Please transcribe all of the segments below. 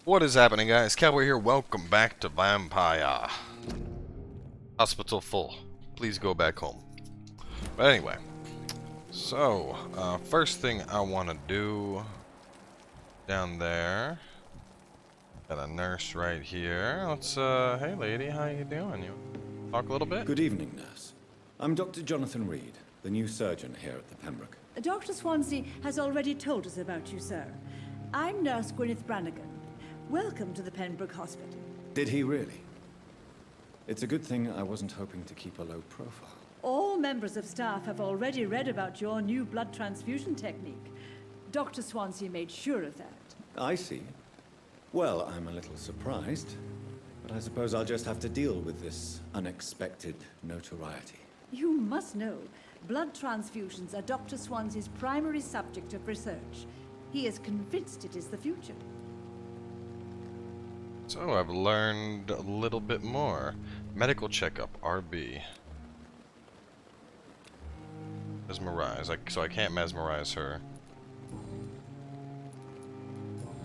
What is happening, guys? Cowboy here. Welcome back to Vampyr. Hospital full. Please go back home. But anyway, so first thing I want to do down there. Got a nurse right here. Let's hey lady, how you doing? You talk a little bit? Good evening, nurse. I'm Dr. Jonathan Reed, the new surgeon here at the Pembroke. Dr. Swansea has already told us about you, sir. I'm Nurse Gwyneth Brannigan. Welcome to the Pembroke Hospital. Did he really? It's a good thing I wasn't hoping to keep a low profile. All members of staff have already read about your new blood transfusion technique. Dr. Swansea made sure of that. I see. Well, I'm a little surprised, but I suppose I'll just have to deal with this unexpected notoriety. You must know, blood transfusions are Dr. Swansea's primary subject of research. He is convinced it is the future. So I've learned a little bit more. Medical checkup, RB. Mesmerize. So I can't mesmerize her.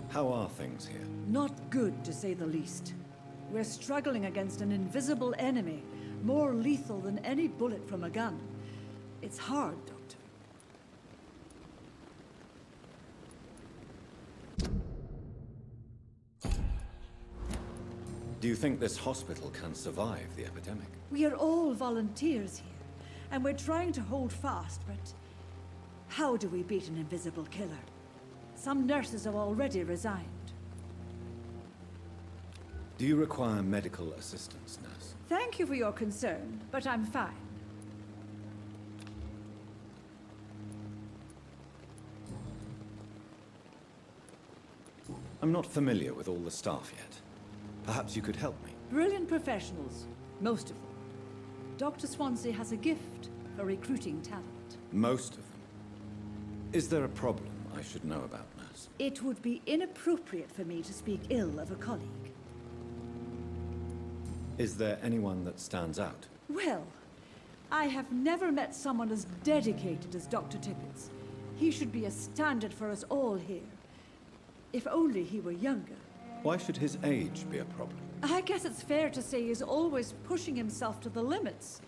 How are things here? Not good, to say the least. We're struggling against an invisible enemy, more lethal than any bullet from a gun. It's hard, Doctor. Do you think this hospital can survive the epidemic? We are all volunteers here, and we're trying to hold fast, but how do we beat an invisible killer? Some nurses have already resigned. Do you require medical assistance, nurse? Thank you for your concern, but I'm fine. I'm not familiar with all the staff yet. Perhaps you could help me. Brilliant professionals, most of them. Dr. Swansea has a gift for recruiting talent. Most of them. Is there a problem I should know about, nurse? It would be inappropriate for me to speak ill of a colleague. Is there anyone that stands out? Well, I have never met someone as dedicated as Dr. Tippett. He should be a standard for us all here. If only he were younger. Why should his age be a problem? I guess it's fair to say he's always pushing himself to the limits.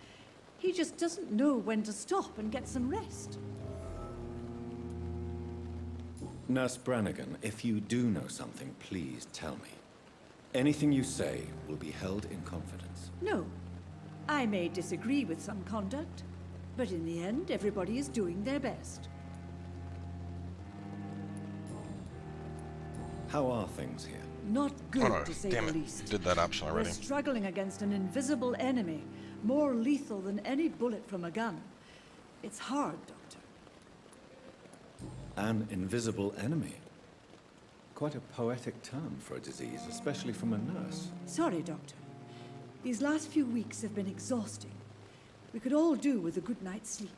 He just doesn't know when to stop and get some rest. Nurse Brannigan, if you do know something, please tell me. Anything you say will be held in confidence. No. I may disagree with some conduct, but in the end, everybody is doing their best. How are things here? Not good, Oh, no, to say damn the it. least. Did that option already. We're struggling against an invisible enemy, more lethal than any bullet from a gun. It's hard, Doctor. An invisible enemy? Quite a poetic term for a disease, especially from a nurse. Sorry, Doctor. These last few weeks have been exhausting. We could all do with a good night's sleep.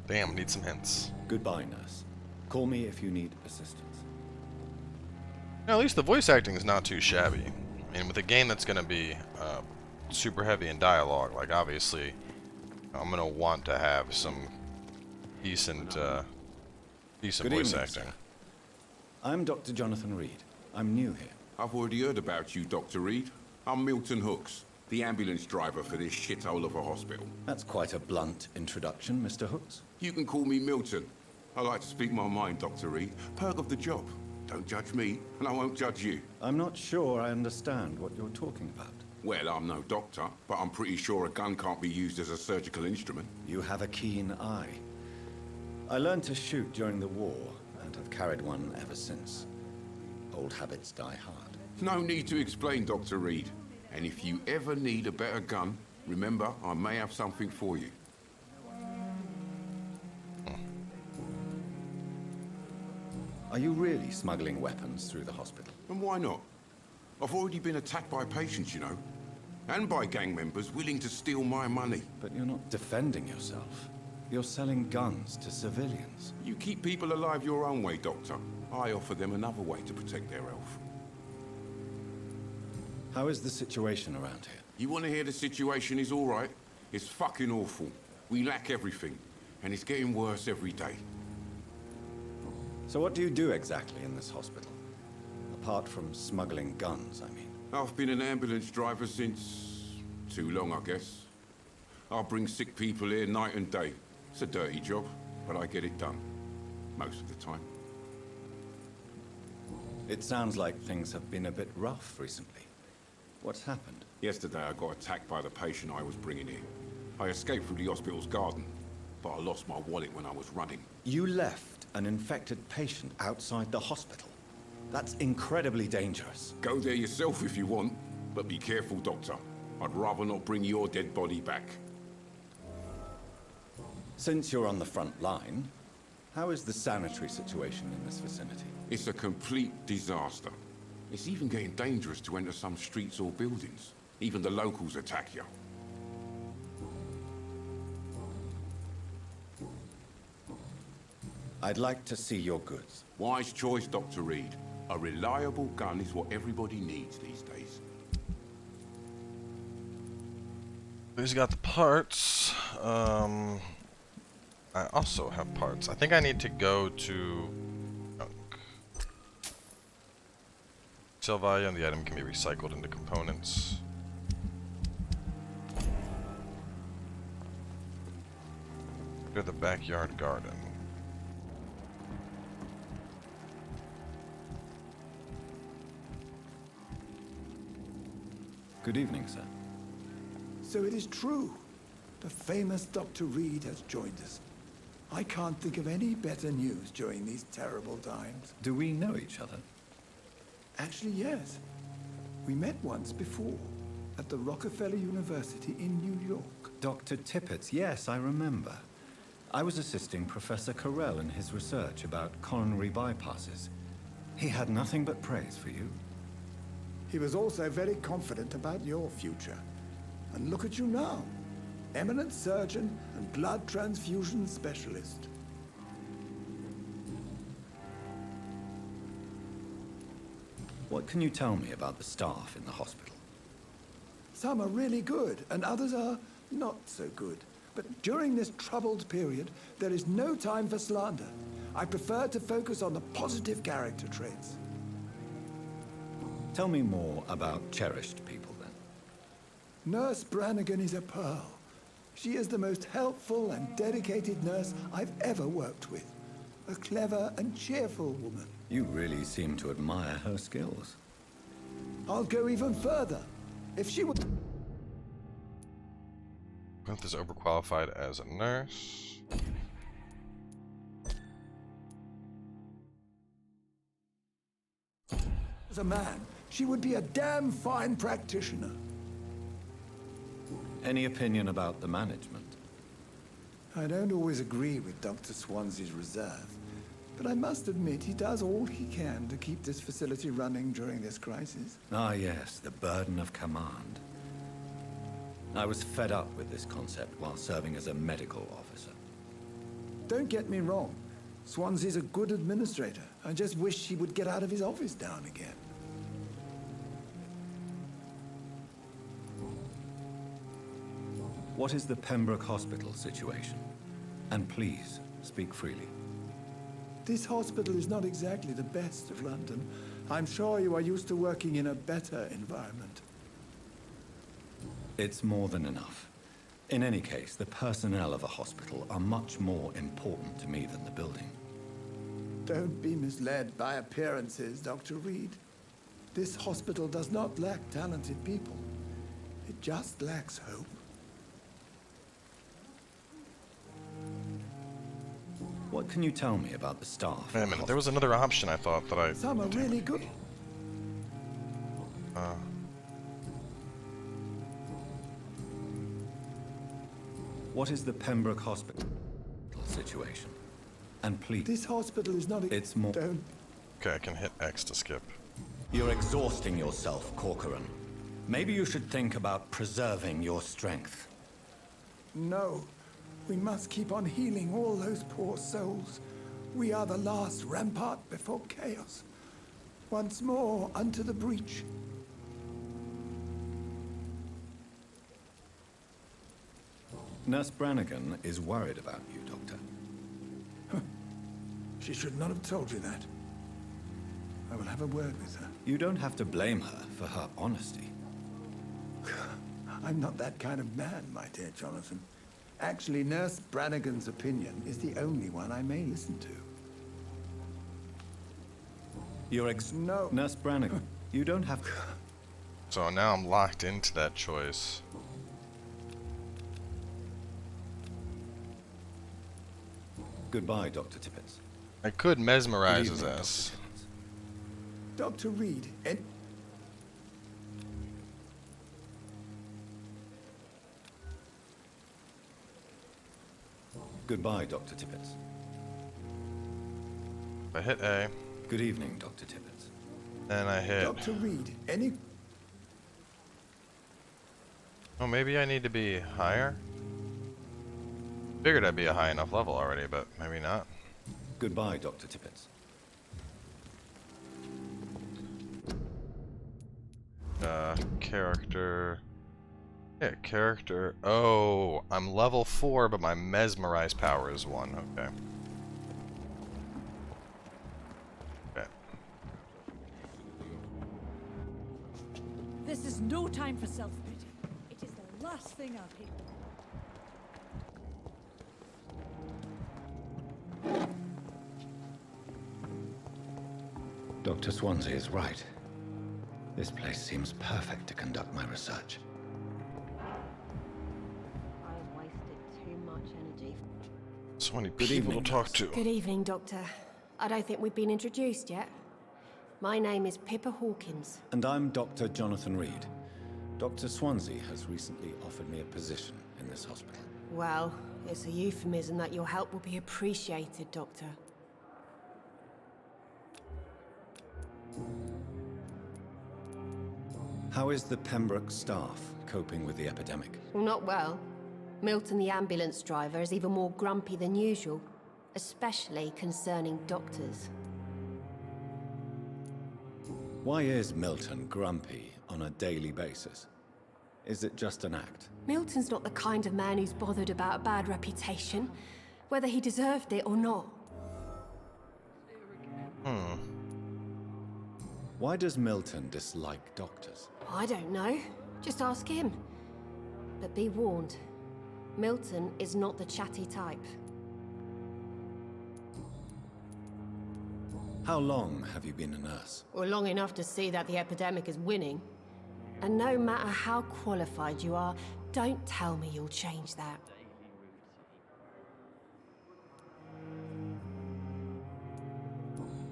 Damn, need some hints. Goodbye, nurse. Call me if you need assistance. At least the voice acting is not too shabby. I mean, with a game that's going to be super heavy in dialogue, like obviously I'm going to want to have some decent Good voice evening, acting. sir. I'm Dr. Jonathan Reed. I'm new here. I've already heard about you, Dr. Reed. I'm Milton Hooks, the ambulance driver for this shithole of a hospital. That's quite a blunt introduction, Mr. Hooks. You can call me Milton. I like to speak my mind, Dr. Reed. Perk of the job. Don't judge me, and I won't judge you. I'm not sure I understand what you're talking about. Well, I'm no doctor, but I'm pretty sure a gun can't be used as a surgical instrument. You have a keen eye. I learned to shoot during the war, and have carried one ever since. Old habits die hard. No need to explain, Dr. Reed. And if you ever need a better gun, remember, I may have something for you. Are you really smuggling weapons through the hospital? And why not? I've already been attacked by patients, you know. And by gang members willing to steal my money. But you're not defending yourself. You're selling guns to civilians. You keep people alive your own way, Doctor. I offer them another way to protect their health. How is the situation around here? You want to hear the situation is all right? It's fucking awful. We lack everything, and it's getting worse every day. So what do you do exactly in this hospital? Apart from smuggling guns, I mean. I've been an ambulance driver since... too long, I guess. I bring sick people here night and day. It's a dirty job, but I get it done. Most of the time. It sounds like things have been a bit rough recently. What's happened? Yesterday I got attacked by the patient I was bringing in. I escaped through the hospital's garden, but I lost my wallet when I was running. You left an infected patient outside the hospital? That's incredibly dangerous. Go there yourself if you want, but be careful, Doctor. I'd rather not bring your dead body back. Since you're on the front line, how is the sanitary situation in this vicinity? It's a complete disaster. It's even getting dangerous to enter some streets or buildings. Even the locals attack you. I'd like to see your goods. Wise choice, Dr. Reed. A reliable gun is what everybody needs these days. Who's got the parts? I also have parts. I think I need to go to sell value, and the item can be recycled into components. Go to the backyard garden. Good evening, sir. So it is true. The famous Dr. Reed has joined us. I can't think of any better news during these terrible times. Do we know each other? Actually, yes. We met once before, at the Rockefeller University in New York. Dr. Tippett, yes, I remember. I was assisting Professor Carell in his research about coronary bypasses. He had nothing but praise for you. He was also very confident about your future. And look at you now. Eminent surgeon and blood transfusion specialist. What can you tell me about the staff in the hospital? Some are really good, and others are not so good. But during this troubled period, there is no time for slander. I prefer to focus on the positive character traits. Tell me more about cherished people, then. Nurse Brannigan is a pearl. She is the most helpful and dedicated nurse I've ever worked with. A clever and cheerful woman. You really seem to admire her skills. I'll go even further. If she would... Beth is overqualified as a nurse. As a man, she would be a damn fine practitioner. Any opinion about the management? I don't always agree with Dr. Swansea's reserve, but I must admit he does all he can to keep this facility running during this crisis. Ah, yes, the burden of command. I was fed up with this concept while serving as a medical officer. Don't get me wrong. Swansea's a good administrator. I just wish he would get out of his office now and again. What is the Pembroke Hospital situation? And please, speak freely. This hospital is not exactly the best of London. I'm sure you are used to working in a better environment. It's more than enough. In any case, the personnel of a hospital are much more important to me than the building. Don't be misled by appearances, Dr. Reed. This hospital does not lack talented people. It just lacks hope. What can you tell me about the staff? Wait a minute, there was another option I thought that I... Some are really good. What is the Pembroke Hospital situation? And please... This hospital is not... It's more... Don't... Okay, I can hit X to skip. You're exhausting yourself, Corcoran. Maybe you should think about preserving your strength. No. We must keep on healing all those poor souls. We are the last rampart before chaos. Once more, unto the breach. Nurse Brannigan is worried about you, Doctor. She should not have told you that. I will have a word with her. You don't have to blame her for her honesty. I'm not that kind of man, my dear Jonathan. Actually, Nurse Brannigan's opinion is the only one I may listen to. No. Nurse Brannigan, you don't have... So now I'm locked into that choice. Goodbye, Dr. Tippett. I could mesmerize Good his evening, ass. Dr. Reed, Goodbye, Dr. Tippett. If I hit A, Good evening, Dr. Tippett. and I hit... Dr. Reed, any... Oh, maybe I need to be higher? Figured I'd be a high enough level already, but maybe not. Goodbye, Dr. Tippett. Character... Yeah, character... Oh, I'm level 4, but my mesmerize power is 1. Okay. Okay. This is no time for self-pity. It is the last thing I'll hate. Dr. Swansea is right. This place seems perfect to conduct my research. I've wasted too much energy. So many Good people evening, to talk nurse. to. Good evening, Doctor. I don't think we've been introduced yet. My name is Pippa Hawkins. And I'm Dr. Jonathan Reed. Dr. Swansea has recently offered me a position in this hospital. Well, it's a euphemism that your help will be appreciated, Doctor. How is the Pembroke staff coping with the epidemic? Well, not well. Milton, the ambulance driver, is even more grumpy than usual, especially concerning doctors. Why is Milton grumpy on a daily basis? Is it just an act? Milton's not the kind of man who's bothered about a bad reputation, whether he deserved it or not. Why does Milton dislike doctors? I don't know. Just ask him. But be warned, Milton is not the chatty type. How long have you been a nurse? Or long enough to see that the epidemic is winning. And no matter how qualified you are, don't tell me you'll change that.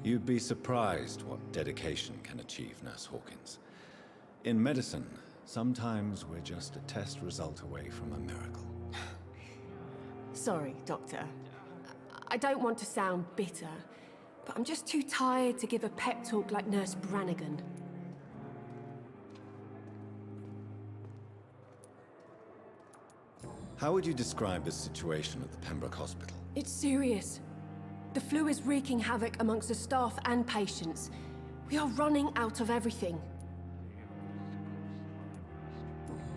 You'd be surprised what dedication can achieve, Nurse Hawkins. In medicine, sometimes we're just a test result away from a miracle. Sorry, Doctor. I don't want to sound bitter, but I'm just too tired to give a pep talk like Nurse Brannigan. How would you describe the situation at the Pembroke Hospital? It's serious. The flu is wreaking havoc amongst the staff and patients. We are running out of everything.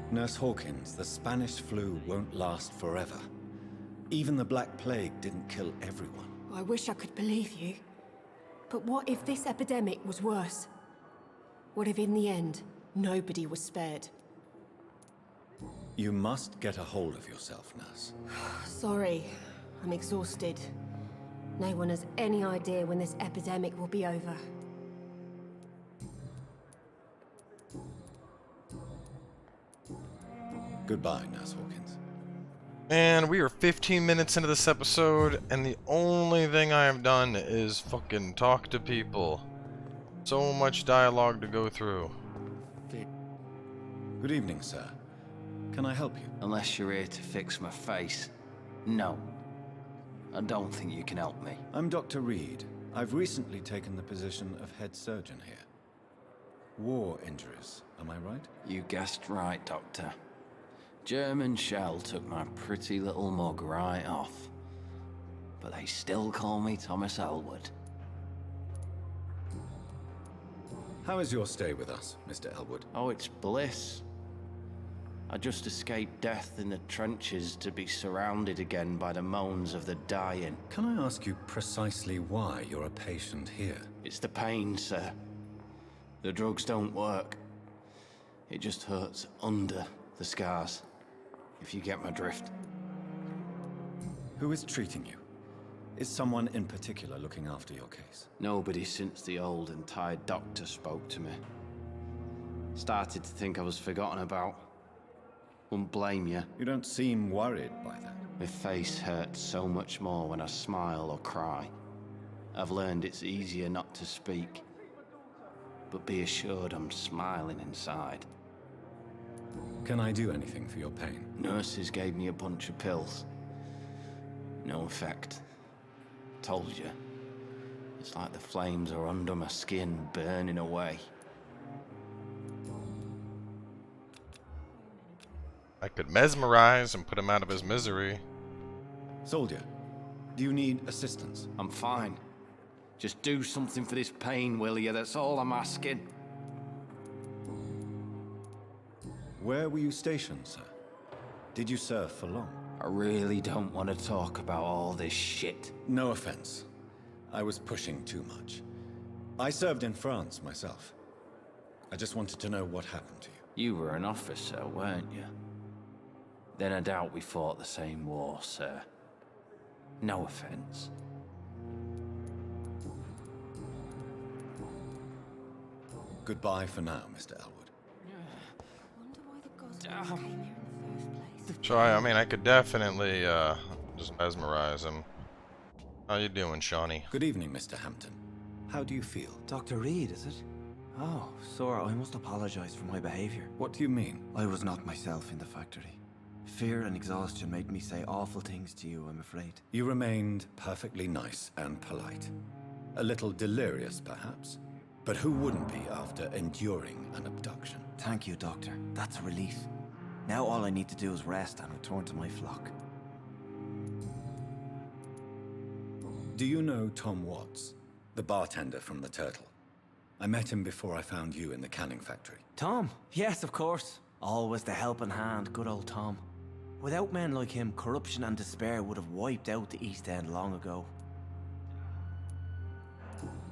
Nurse Hawkins, the Spanish flu won't last forever. Even the Black Plague didn't kill everyone. I wish I could believe you. But what if this epidemic was worse? What if in the end, nobody was spared? You must get a hold of yourself, Nurse. Sorry, I'm exhausted. No one has any idea when this epidemic will be over. Goodbye, Nurse Hawkins. And we are 15 minutes into this episode, and the only thing I have done is fucking talk to people. So much dialogue to go through. Good evening, sir. Can I help you? Unless you're here to fix my face. No. I don't think you can help me. I'm Dr. Reed. I've recently taken the position of head surgeon here. War injuries, am I right? You guessed right, Doctor. German shell took my pretty little mug right off. But they still call me Thomas Elwood. How is your stay with us, Mr. Elwood? Oh, it's bliss. I just escaped death in the trenches to be surrounded again by the moans of the dying. Can I ask you precisely why you're a patient here? It's the pain, sir. The drugs don't work. It just hurts under the scars, if you get my drift. Who is treating you? Is someone in particular looking after your case? Nobody since the old and tired doctor spoke to me. Started to think I was forgotten about. Wouldn't blame you. You don't seem worried by that. My face hurts so much more when I smile or cry. I've learned it's easier not to speak. But be assured I'm smiling inside. Can I do anything for your pain? Nurses gave me a bunch of pills. No effect. Told you. It's like the flames are under my skin, burning away. I could mesmerize and put him out of his misery. Soldier, do you need assistance? I'm fine. Just do something for this pain, will you? That's all I'm asking. Where were you stationed, sir? Did you serve for long? I really don't want to talk about all this shit. No offense. I was pushing too much. I served in France myself. I just wanted to know what happened to you. You were an officer, weren't you? Then I doubt we fought the same war, sir. No offense. Goodbye for now, Mr. Elwood. Wonder why the GOSWICK came here in the first place. So I mean, I could definitely just mesmerize him. How you doing, Shawnee? Good evening, Mr. Hampton. How do you feel? Dr. Reed, is it? Oh, sir, I must apologize for my behavior. What do you mean? I was not myself in the factory. Fear and exhaustion made me say awful things to you, I'm afraid. You remained perfectly nice and polite. A little delirious, perhaps. But who wouldn't be after enduring an abduction? Thank you, Doctor. That's a relief. Now all I need to do is rest and return to my flock. Do you know Tom Watts, the bartender from the Turtle? I met him before I found you in the canning factory. Tom? Yes, of course. Always the helping hand, good old Tom. Without men like him, corruption and despair would have wiped out the East End long ago.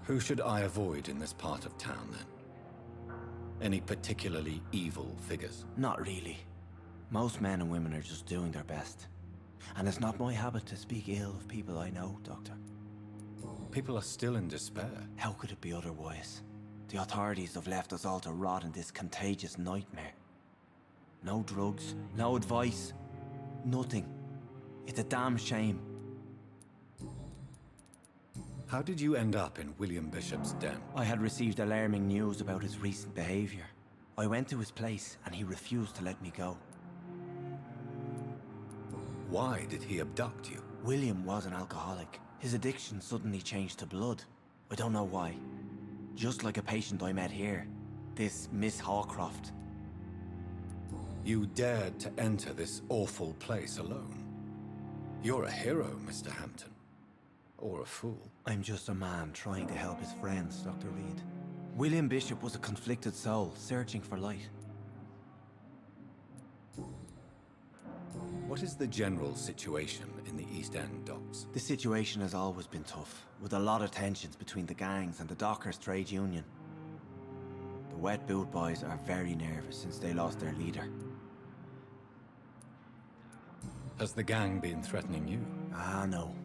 Who should I avoid in this part of town, then? Any particularly evil figures? Not really. Most men and women are just doing their best. And it's not my habit to speak ill of people I know, Doctor. People are still in despair. How could it be otherwise? The authorities have left us all to rot in this contagious nightmare. No drugs, no advice, nothing. It's a damn shame. How did you end up in William Bishop's den? I had received alarming news about his recent behavior. I went to his place and he refused to let me go. Why did he abduct you? William was an alcoholic. His addiction suddenly changed to blood. I don't know why. Just like a patient I met here. This Miss HAWCROFT. You dared to enter this awful place alone. You're a hero, Mr. Hampton. Or a fool. I'm just a man trying to help his friends, Dr. Reed. William Bishop was a conflicted soul, searching for light. What is the general situation in the East End docks? The situation has always been tough, with a lot of tensions between the gangs and the dockers' trade union. The wet boot boys are very nervous since they lost their leader. Has the gang been threatening you? Ah, no.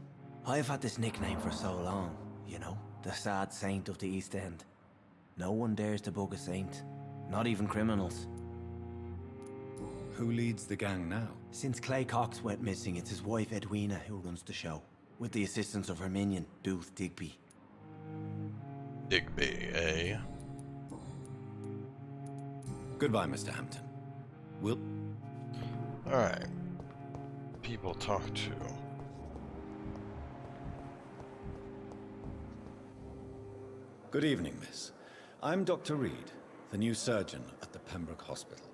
I've had this nickname for so long, you know, the sad saint of the East End. No one dares to bug a saint, not even criminals. Who leads the gang now? Since Clay Cox went missing, it's his wife Edwina who runs the show, with the assistance of her minion, Booth Digby. Digby, eh? Goodbye, Mr. Hampton. Will... Alright. People talk to. Good evening, miss. I'm Dr. Reed, the new surgeon at the Pembroke Hospital.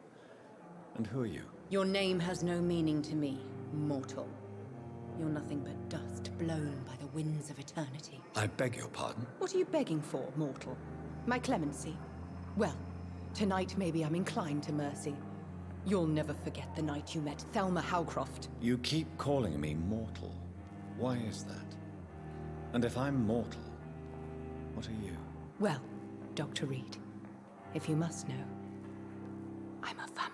And who are you? Your name has no meaning to me, mortal. You're nothing but dust blown by the winds of eternity. I beg your pardon? What are you begging for, mortal? My clemency? Well, tonight maybe I'm inclined to mercy. You'll never forget the night you met Thelma HOWCROFT. You keep calling me mortal. Why is that? And if I'm mortal, what are you? Well, Dr. Reed, if you must know, I'm a vampire.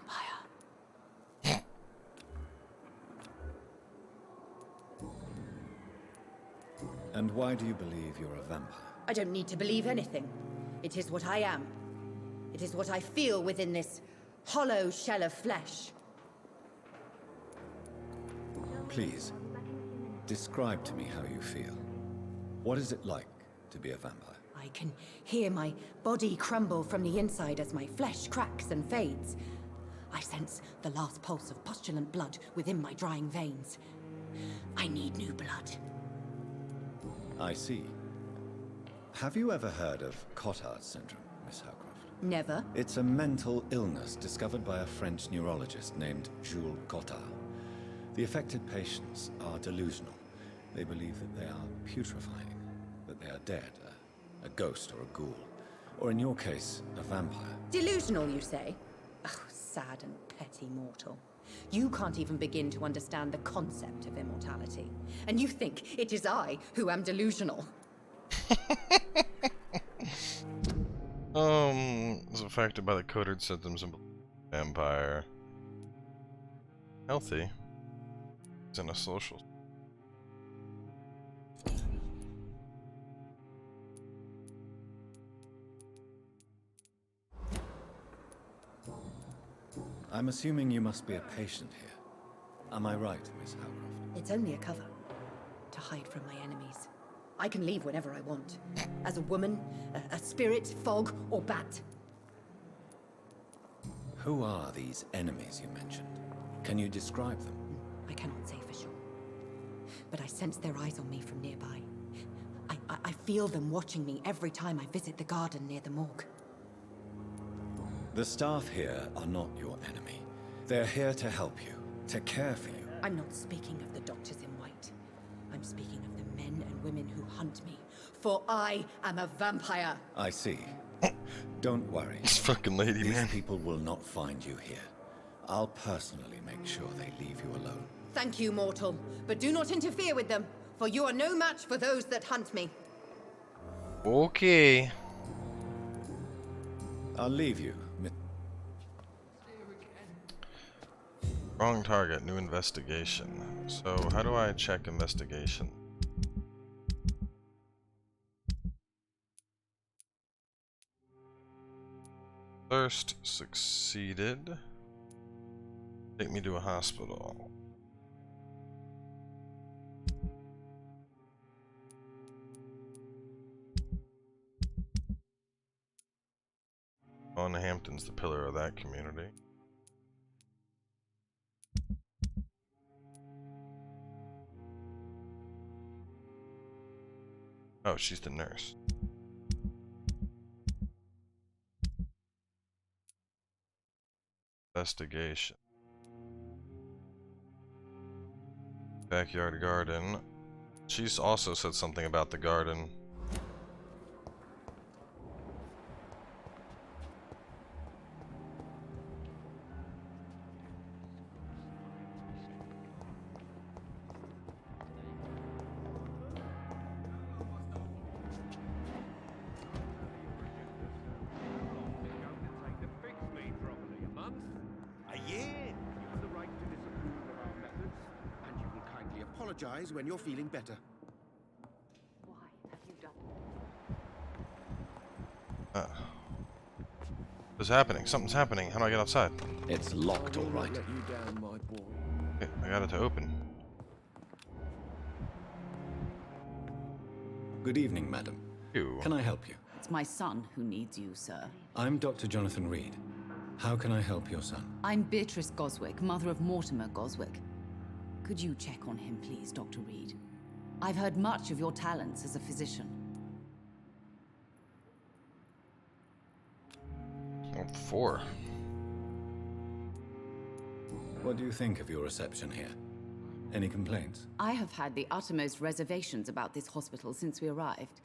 And why do you believe you're a vampire? I don't need to believe anything. It is what I am. It is what I feel within this hollow shell of flesh. Please, describe to me how you feel. What is it like to be a vampire? I can hear my body crumble from the inside as my flesh cracks and fades. I sense the last pulse of postulant blood within my drying veins. I need new blood. I see. Have you ever heard of Cotard's syndrome, Miss HOWCROFT? Never. It's a mental illness discovered by a French neurologist named Jules Cotard. The affected patients are delusional. They believe that they are putrefying, that they are dead, a ghost or a ghoul, or in your case, a vampire. Delusional, you say? Oh, sad and petty mortal. You can't even begin to understand the concept of immortality. And you think it is I who am delusional. Is affected by the coded symptoms of vampire. Healthy. It's in a social. I'm assuming you must be a patient here. Am I right, Miss HOWCROFT? It's only a cover to hide from my enemies. I can leave whenever I want. As a woman, a spirit, fog, or bat. Who are these enemies you mentioned? Can you describe them? I cannot say for sure. But I sense their eyes on me from nearby. I feel them watching me every time I visit the garden near the morgue. The staff here are not your enemy. They're here to help you, to care for you. I'm not speaking of the doctors in white. I'm speaking of the men and women who hunt me. For I am a vampire. I see. Don't worry. This fucking lady, These man. people will not find you here. I'll personally make sure they leave you alone. Thank you, mortal. But do not interfere with them, for you are no match for those that hunt me. Okay. I'll leave you. Wrong target, new investigation. So, how do I check investigation? First succeeded. Take me to a hospital. Oh, and Hampton's the pillar of that community. Oh, she's the nurse. Investigation. Backyard garden. She's also said something about the garden. When you're feeling better. Why have you done? What's happening? Something's happening. How do I get outside? It's locked, all right. Let you down, my boy. Okay, I got it to open. Good evening, madam. Ew. Can I help you? It's my son who needs you, sir. I'm Dr. Jonathan Reed. How can I help your son? I'm Beatrice GOSWICK, mother of Mortimer GOSWICK. Could you check on him, please, Dr. Reed? I've heard much of your talents as a physician. Oh, 4. What do you think of your reception here? Any complaints? I have had the uttermost reservations about this hospital since we arrived.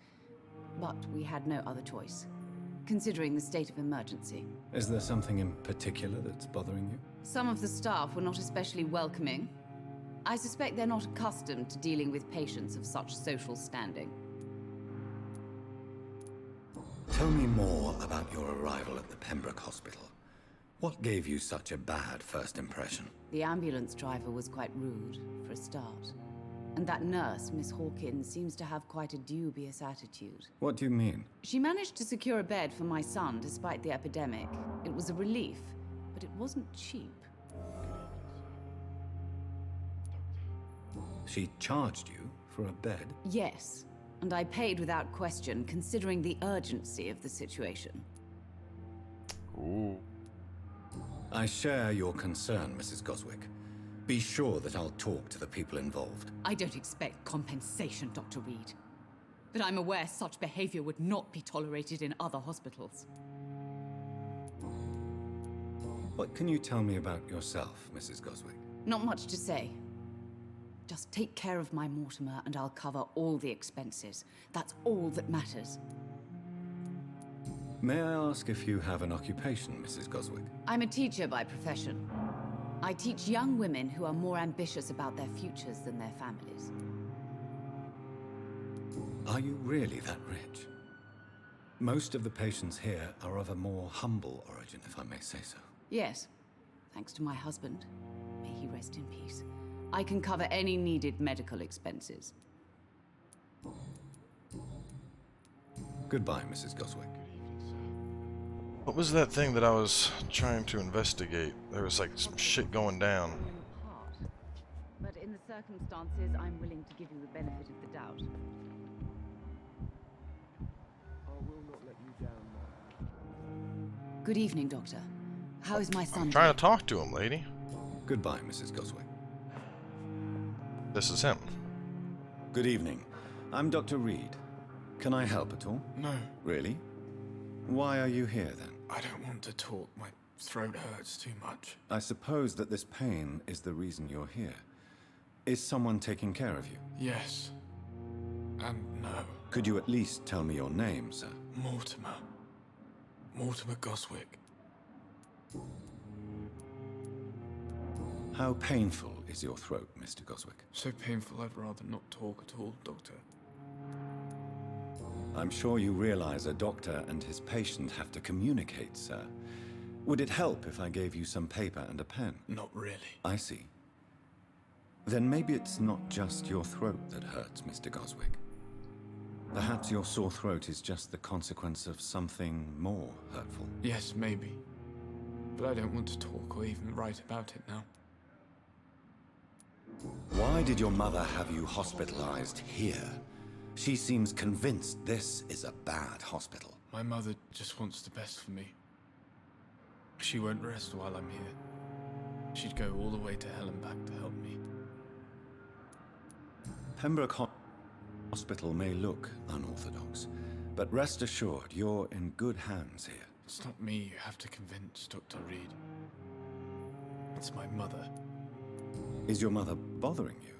But we had no other choice, considering the state of emergency. Is there something in particular that's bothering you? Some of the staff were not especially welcoming. I suspect they're not accustomed to dealing with patients of such social standing. Tell me more about your arrival at the Pembroke Hospital. What gave you such a bad first impression? The ambulance driver was quite rude, for a start. And that nurse, Miss Hawkins, seems to have quite a dubious attitude. What do you mean? She managed to secure a bed for my son despite the epidemic. It was a relief, but it wasn't cheap. She charged you for a bed? Yes, and I paid without question, considering the urgency of the situation. Ooh. I share your concern, Mrs. Goswick. Be sure that I'll talk to the people involved. I don't expect compensation, Dr. Reed. But I'm aware such behavior would not be tolerated in other hospitals. What can you tell me about yourself, Mrs. Goswick? Not much to say. Just take care of my Mortimer and I'll cover all the expenses. That's all that matters. May I ask if you have an occupation, Mrs. Goswick? I'm a teacher by profession. I teach young women who are more ambitious about their futures than their families. Are you really that rich? Most of the patients here are of a more humble origin, if I may say so. Yes, thanks to my husband. May he rest in peace. I can cover any needed medical expenses. Goodbye, Mrs. Goswick. What was that thing that I was trying to investigate? There was like some shit going down. But in the circumstances, I'm willing to give you the benefit of the doubt. I will not let you down. Good evening, Doctor. How is my son? I'm trying to talk to him, lady. Goodbye, Mrs. Goswick. This is him. Good evening. I'm Dr. Reed. Can I help at all? No, Really? Why are you here, then? I don't want to talk. My throat hurts too much. I suppose that this pain is the reason you're here. Is someone taking care of you? Yes. And no. Could you at least tell me your name, sir? Mortimer. Mortimer Goswick. How painful is your throat, Mr. Goswick? So painful I'd rather not talk at all, Doctor. I'm sure you realize a doctor and his patient have to communicate, sir. Would it help if I gave you some paper and a pen? Not really. I see. Then maybe it's not just your throat that hurts, Mr. Goswick. Perhaps your sore throat is just the consequence of something more hurtful. Yes, maybe. But I don't want to talk or even write about it now. Why did your mother have you hospitalized here? She seems convinced this is a bad hospital. My mother just wants the best for me. She won't rest while I'm here. She'd go all the way to hell and back to help me. Pembroke Hospital may look unorthodox, but rest assured you're in good hands here. It's not me you have to convince, Dr. Reed. It's my mother. Is your mother bothering you?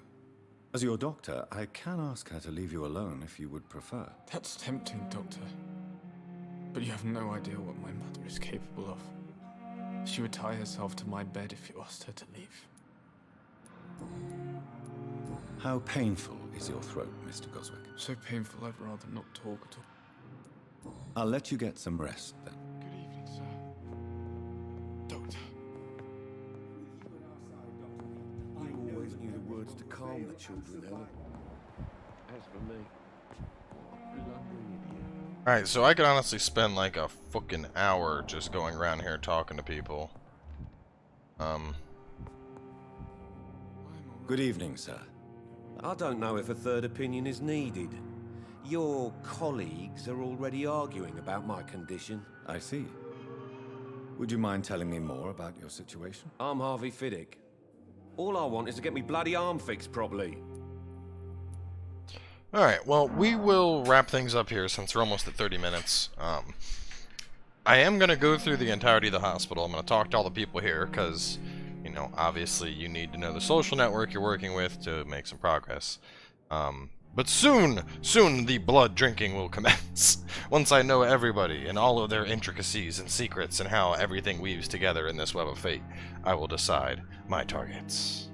As your doctor, I can ask her to leave you alone if you would prefer. That's tempting, Doctor. But you have no idea what my mother is capable of. She would tie herself to my bed if you asked her to leave. How painful is your throat, Mr. Goswick? So painful I'd rather not talk at all. I'll let you get some rest, then. Good evening, sir. Doctor. You always knew the words to calm the children, Ellen. As for me, blundering idiot. Alright, so I could honestly spend like a fucking hour just going around here talking to people. Good evening, sir. I don't know if a third opinion is needed. Your colleagues are already arguing about my condition. I see. Would you mind telling me more about your situation? I'm Harvey FIDDICK. All I want is to get me bloody arm fixed properly. Alright, well, we will wrap things up here since we're almost at 30 minutes. I am going to go through the entirety of the hospital. I'm going to talk to all the people here because, you know, obviously you need to know the social network you're working with to make some progress. But But soon the blood drinking will commence. Once I know everybody and all of their intricacies and secrets and how everything weaves together in this web of fate, I will decide my targets.